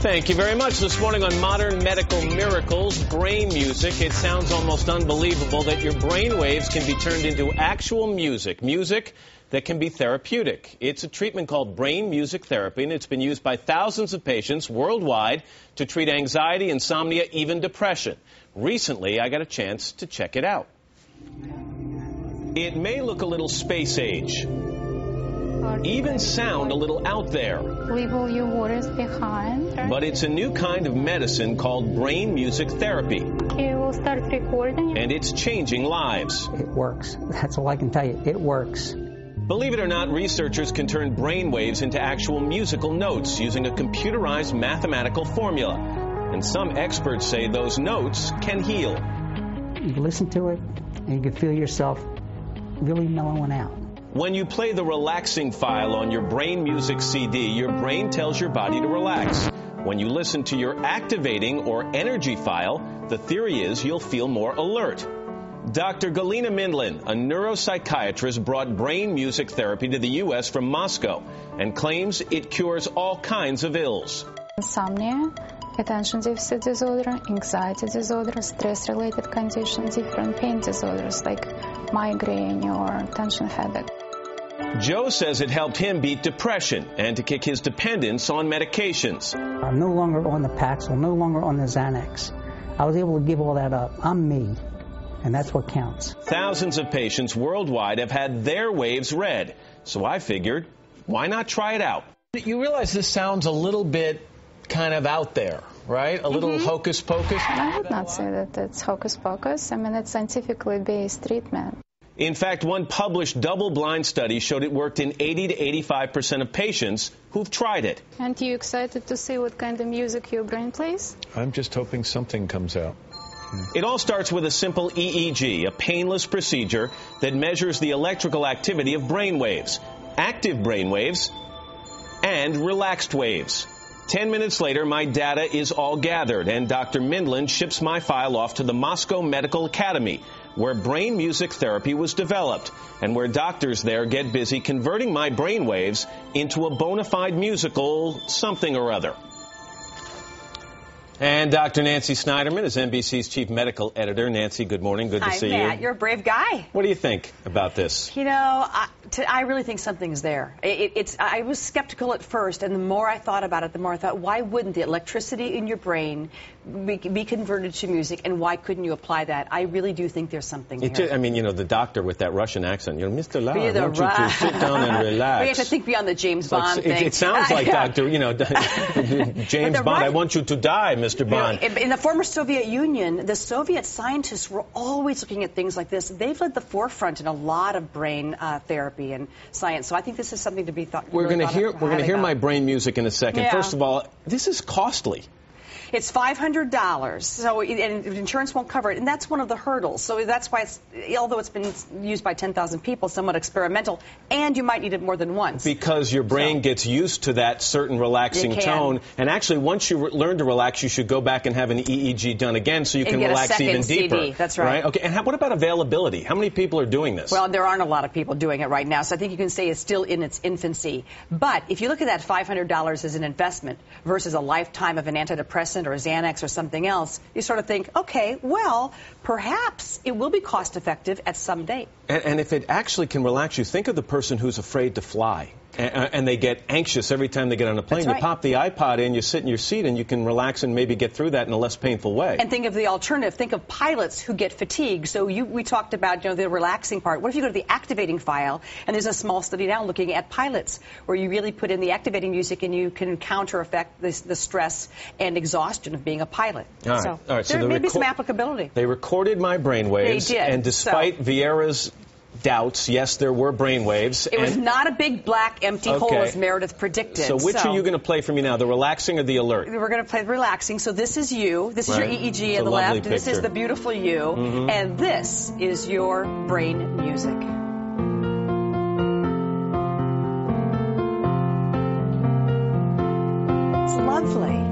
Thank you very much. This morning on Modern Medical Miracles, brain music. It sounds almost unbelievable that your brain waves can be turned into actual music. Music that can be therapeutic. It's a treatment called brain music therapy, and it's been used by thousands of patients worldwide to treat anxiety, insomnia, even depression. Recently, I got a chance to check it out. It may look a little space age, even sound a little out there. Leave all your worries behind. But it's a new kind of medicine called brain music therapy. Okay, we'll start recording. And it's changing lives. It works. That's all I can tell you. It works. Believe it or not, researchers can turn brain waves into actual musical notes using a computerized mathematical formula. And some experts say those notes can heal. You can listen to it, and you can feel yourself really mellowing out. When you play the relaxing file on your brain music CD, your brain tells your body to relax. When you listen to your activating or energy file, the theory is you'll feel more alert. Dr. Galina Mindlin, a neuropsychiatrist, brought brain music therapy to the U.S. from Moscow and claims it cures all kinds of ills. Insomnia, attention deficit disorder, anxiety disorder, stress-related conditions, different pain disorders like migraine or tension headache. Joe says it helped him beat depression and to kick his dependence on medications. I'm no longer on the Paxil, no longer on the Xanax. I was able to give all that up. I'm me, and that's what counts. Thousands of patients worldwide have had their waves read, so I figured, why not try it out? You realize this sounds a little bit kind of out there, right? A little hocus pocus? I would not say that it's hocus pocus. I mean, it's scientifically based treatment. In fact, one published double-blind study showed it worked in 80 to 85% of patients who've tried it. Aren't you excited to see what kind of music your brain plays? I'm just hoping something comes out. It all starts with a simple EEG, a painless procedure that measures the electrical activity of brain waves, active brain waves, and relaxed waves. 10 minutes later, my data is all gathered, and Dr. Mindlin ships my file off to the Moscow Medical Academy, where brain music therapy was developed, and where doctors there get busy converting my brain waves into a bona fide musical something or other. And Dr. Nancy Snyderman is NBC's chief medical editor. Nancy, good morning. Good to see you. Hi, Matt. You're a brave guy. What do you think about this? You know, I really think something's there. I was skeptical at first, and the more I thought about it, the more I thought, why wouldn't the electricity in your brain be converted to music, and why couldn't you apply that? I really do think there's something here. I mean, you know, the doctor with that Russian accent, you know, Mr. Lau, I want you to sit down and relax. We have to think beyond the James Bond thing. It sounds like Dr., you know, James Bond, I want you to die, Mr. Bond. You know, in the former Soviet Union, the Soviet scientists were always looking at things like this. They've led the forefront in a lot of brain therapy and science. So I think this is something to be thought. We're going to hear my brain music in a second. Yeah. First of all, this is costly. It's $500, so and insurance won't cover it, and that's one of the hurdles. So that's why although it's been used by 10,000 people, somewhat experimental, and you might need it more than once. Because your brain gets used to that certain relaxing tone, and actually once you learn to relax, you should go back and have an EEG done again so you can relax even deeper. CD. That's right. Okay, and what about availability? How many people are doing this? Well, there aren't a lot of people doing it right now, so I think you can say it's still in its infancy. But if you look at that $500 as an investment versus a lifetime of an antidepressant or a Xanax or something else, you sort of think, okay, well, perhaps it will be cost effective at some date. And if it actually can relax you, think of the person who's afraid to fly. And they get anxious every time they get on a plane. That's right. You pop the iPod in, you sit in your seat, and you can relax and maybe get through that in a less painful way. And think of the alternative. Think of pilots who get fatigued. So we talked about, you know, the relaxing part. What if you go to the activating file, and there's a small study now looking at pilots, where you really put in the activating music and you can counter-effect the stress and exhaustion of being a pilot. All right. So there may be some applicability. They recorded my brainwaves. They did. And despite Vieira's doubts, yes, there were brainwaves. It was not a big, black, empty hole as Meredith predicted. So which are you going to play for me now, the relaxing or the alert? We're going to play the relaxing. So this is you. This is your EEG on the left. Picture. This is the beautiful you. And this is your brain music. It's lovely.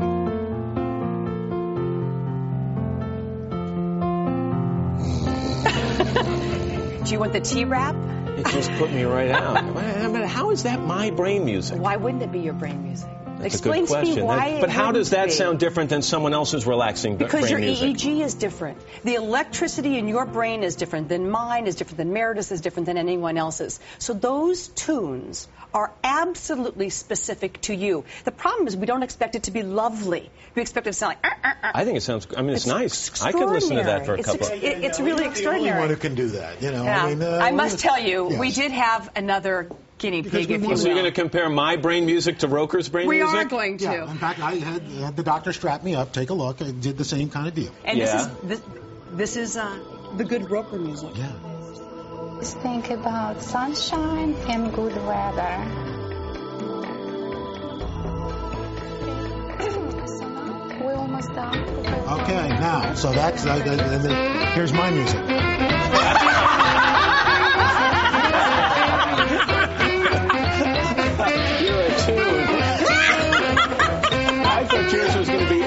Do you want the T-rap? It just put me right out. How is that my brain music? Why wouldn't it be your brain music? Explain to me why. But how does that sound different than someone else's relaxing because brain your music? EEG is different. The electricity in your brain is different than mine, is different than Meredith's, is different than anyone else's. So those tunes are absolutely specific to you. The problem is we don't expect it to be lovely. We expect it to sound like... I think it sounds... I mean, it's nice. I could listen to that for a couple... It's really extraordinary. The only one who can do that, you know. Yeah. I mean, I must tell you, we did have another guinea pig, if you will. So you're going to compare my brain music to Roker's brain music? We are going to. Yeah, in fact, I had the doctor strap me up, take a look, and did the same kind of deal. And this is the good Roker music. Yeah. Just think about sunshine and good weather. We're almost done. Okay, now, so that's, here's my music. You're a tune. I thought yours was going to be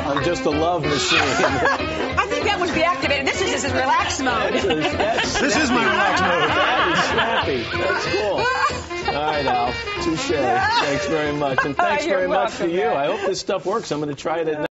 or just a love machine. I think that would be activated. This is in relax mode. This is my relax mode. That is snappy. That's cool. All right, Al. Touche. Thanks very much. And thanks very much to you. I hope this stuff works. I'm going to try it at night.